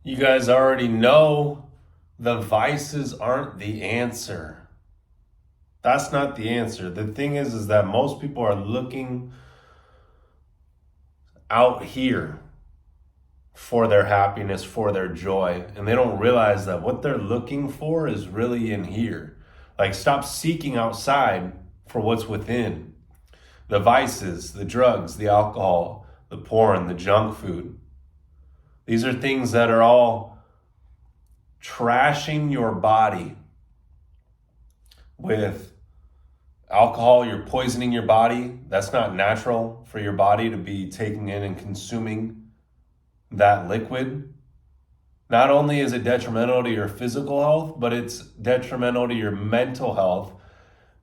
You guys already know the vices aren't the answer. That's not the answer. The thing is that most people are looking out here for their happiness, for their joy, and they don't realize that what they're looking for is really in here. Like, stop seeking outside for what's within. The vices, the drugs, the alcohol, the porn, the junk food. These are things that are all trashing your body. With alcohol, you're poisoning your body. That's not natural for your body to be taking in and consuming that liquid. Not only is it detrimental to your physical health, but it's detrimental to your mental health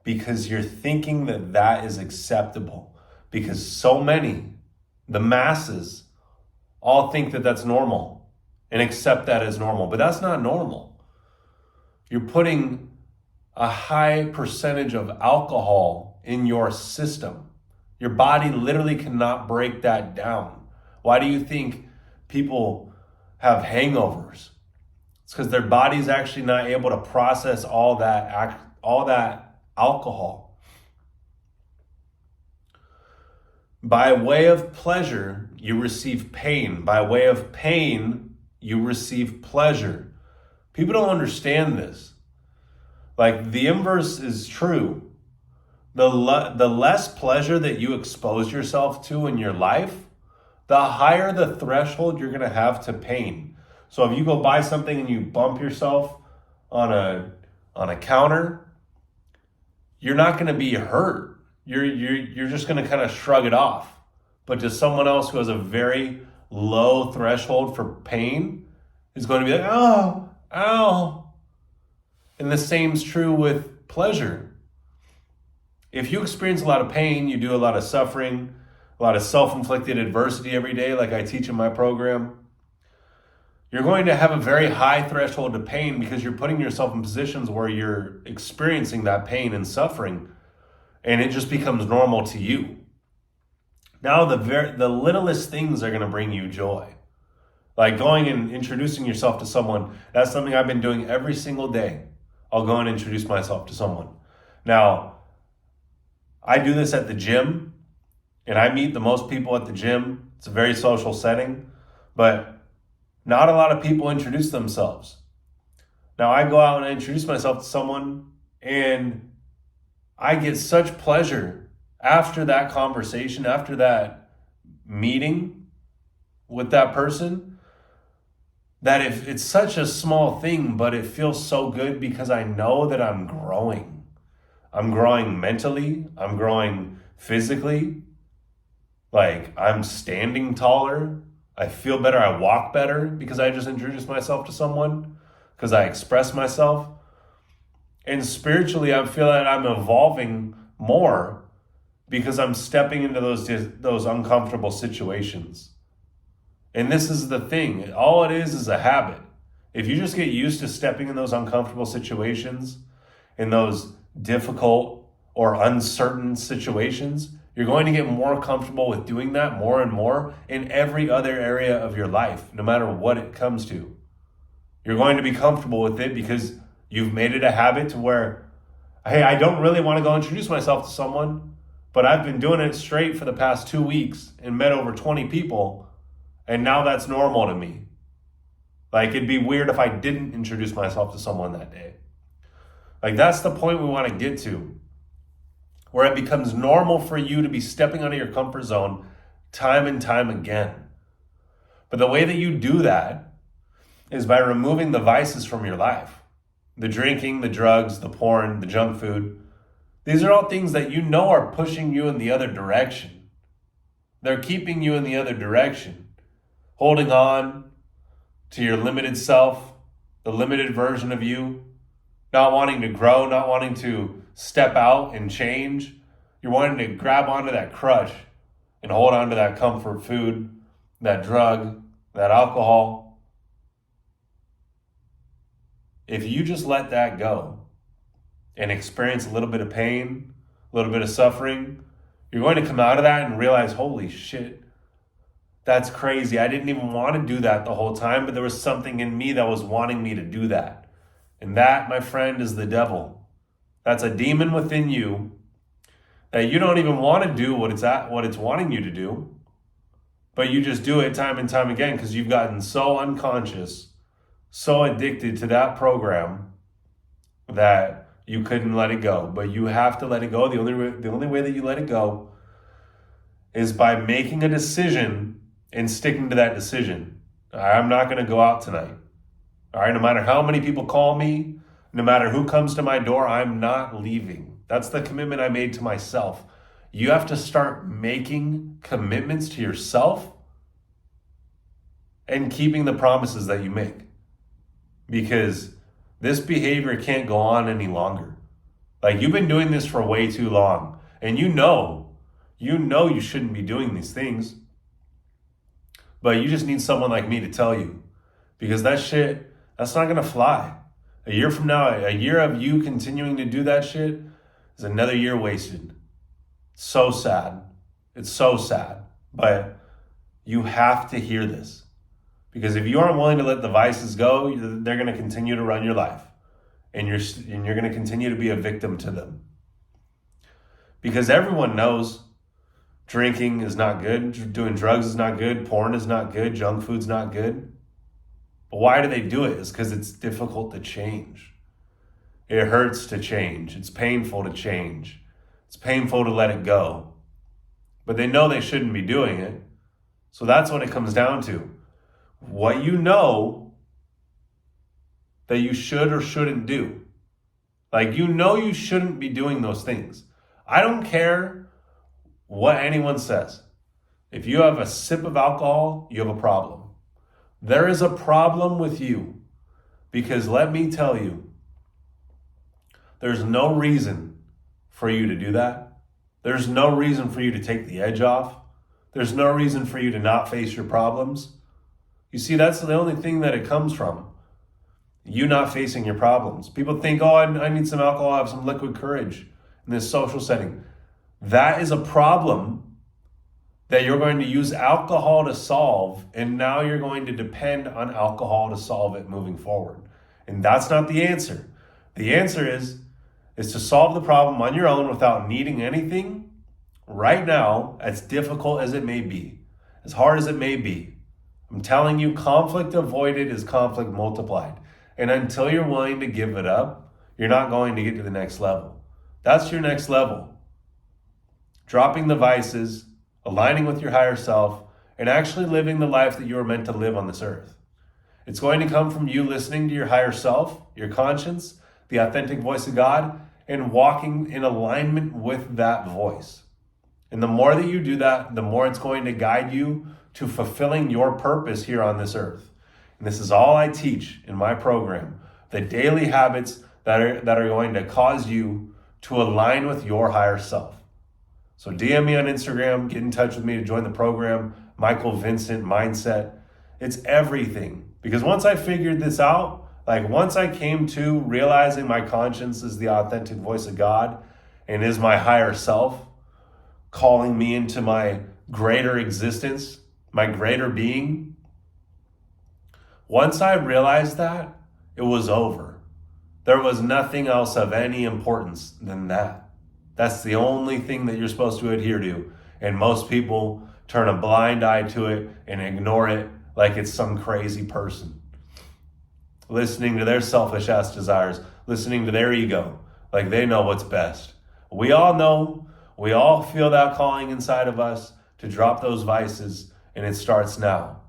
because you're thinking that that is acceptable. Because so many, the masses, all think that that's normal and accept that as normal. But that's not normal. You're putting a high percentage of alcohol in your system. Your body literally cannot break that down. Why do you think people have hangovers? It's because their body's actually not able to process all that alcohol. By way of pleasure, you receive pain. By way of pain, you receive pleasure. People don't understand this. Like, the inverse is true. The less pleasure that you expose yourself to in your life, the higher the threshold you're going to have to pain. So if you go buy something and you bump yourself on a counter, you're not going to be hurt. You're just going to kind of shrug it off. But to someone else who has a very low threshold for pain is going to be like, oh, ow. And the same is true with pleasure. If you experience a lot of pain, you do a lot of suffering, a lot of self-inflicted adversity every day, like I teach in my program, you're going to have a very high threshold to pain because you're putting yourself in positions where you're experiencing that pain and suffering, and it just becomes normal to you. Now the littlest things are going to bring you joy. Like going and introducing yourself to someone. That's something I've been doing every single day. I'll go and introduce myself to someone. Now, I do this at the gym, and I meet the most people at the gym. It's a very social setting, but not a lot of people introduce themselves. Now, I go out and I introduce myself to someone, and I get such pleasure after that conversation, after that meeting with that person, that if it's such a small thing, but it feels so good because I know that I'm growing. I'm growing mentally. I'm growing physically. Like, I'm standing taller. I feel better. I walk better because I just introduced myself to someone, because I express myself. And spiritually, I feel that I'm evolving more because I'm stepping into those uncomfortable situations. And this is the thing. All it is a habit. If you just get used to stepping in those uncomfortable situations, in those difficult or uncertain situations, you're going to get more comfortable with doing that more and more in every other area of your life, no matter what it comes to. You're going to be comfortable with it because you've made it a habit to where, hey, I don't really want to go introduce myself to someone, but I've been doing it straight for the past 2 weeks and met over 20 people. And now that's normal to me. Like, it'd be weird if I didn't introduce myself to someone that day. Like, that's the point we want to get to, where it becomes normal for you to be stepping out of your comfort zone time and time again. But the way that you do that is by removing the vices from your life. The drinking, the drugs, the porn, the junk food. These are all things that you know are pushing you in the other direction. They're keeping you in the other direction. Holding on to your limited self, the limited version of you, not wanting to grow, not wanting to step out and change. You're wanting to grab onto that crutch and hold on to that comfort food, that drug, that alcohol. If you just let that go and experience a little bit of pain, a little bit of suffering, you're going to come out of that and realize, holy shit, That's crazy. I didn't even want to do that the whole time, but there was something in me that was wanting me to do that. And that, my friend, is the devil. That's a demon within you that you don't even want to do what it's wanting you to do, but you just do it time and time again because you've gotten so unconscious, so addicted to that program that you couldn't let it go. But you have to let it go. The only way that you let it go is by making a decision and sticking to that decision. I'm not going to go out tonight. All right, no matter how many people call me, no matter who comes to my door, I'm not leaving. That's the commitment I made to myself. You have to start making commitments to yourself and keeping the promises that you make. Because this behavior can't go on any longer. Like, you've been doing this for way too long. And you know you shouldn't be doing these things. But you just need someone like me to tell you. Because that's not going to fly. A year from now, a year of you continuing to do that shit is another year wasted. It's so sad. It's so sad. But you have to hear this. Because if you aren't willing to let the vices go, they're going to continue to run your life. And you're going to continue to be a victim to them. Because everyone knows drinking is not good, doing drugs is not good, porn is not good, junk food's not good. But why do they do it? It's because it's difficult to change. It hurts to change. It's painful to change. It's painful to let it go. But they know they shouldn't be doing it. So that's what it comes down to. What you know that you should or shouldn't do. Like, you shouldn't be doing those things. I don't care what anyone says. If you have a sip of alcohol, you have a problem. There is a problem with you, because let me tell you, there's no reason for you to do that. There's no reason for you to take the edge off. There's no reason for you to not face your problems. You see, that's the only thing that it comes from. You not facing your problems. People think, oh, I need some alcohol, I have some liquid courage in this social setting. That is a problem that you're going to use alcohol to solve, and now you're going to depend on alcohol to solve it moving forward. And that's not the answer. The answer is to solve the problem on your own without needing anything right now, as difficult as it may be, as hard as it may be. I'm telling you, conflict avoided is conflict multiplied. And until you're willing to give it up, you're not going to get to the next level. That's your next level. Dropping the vices, aligning with your higher self, and actually living the life that you were meant to live on this earth. It's going to come from you listening to your higher self, your conscience, the authentic voice of God, and walking in alignment with that voice. And the more that you do that, the more it's going to guide you to fulfilling your purpose here on this earth. And this is all I teach in my program, the daily habits that are going to cause you to align with your higher self. So DM me on Instagram, get in touch with me to join the program, MichaelVincentMindset. It's everything. Because once I figured this out, like once I came to realizing my conscience is the authentic voice of God and is my higher self, calling me into my greater existence, my greater being. Once I realized that, it was over. There was nothing else of any importance than that. That's the only thing that you're supposed to adhere to. And most people turn a blind eye to it and ignore it like it's some crazy person. Listening to their selfish ass desires, listening to their ego, like they know what's best. We all know, we all feel that calling inside of us to drop those vices, and it starts now.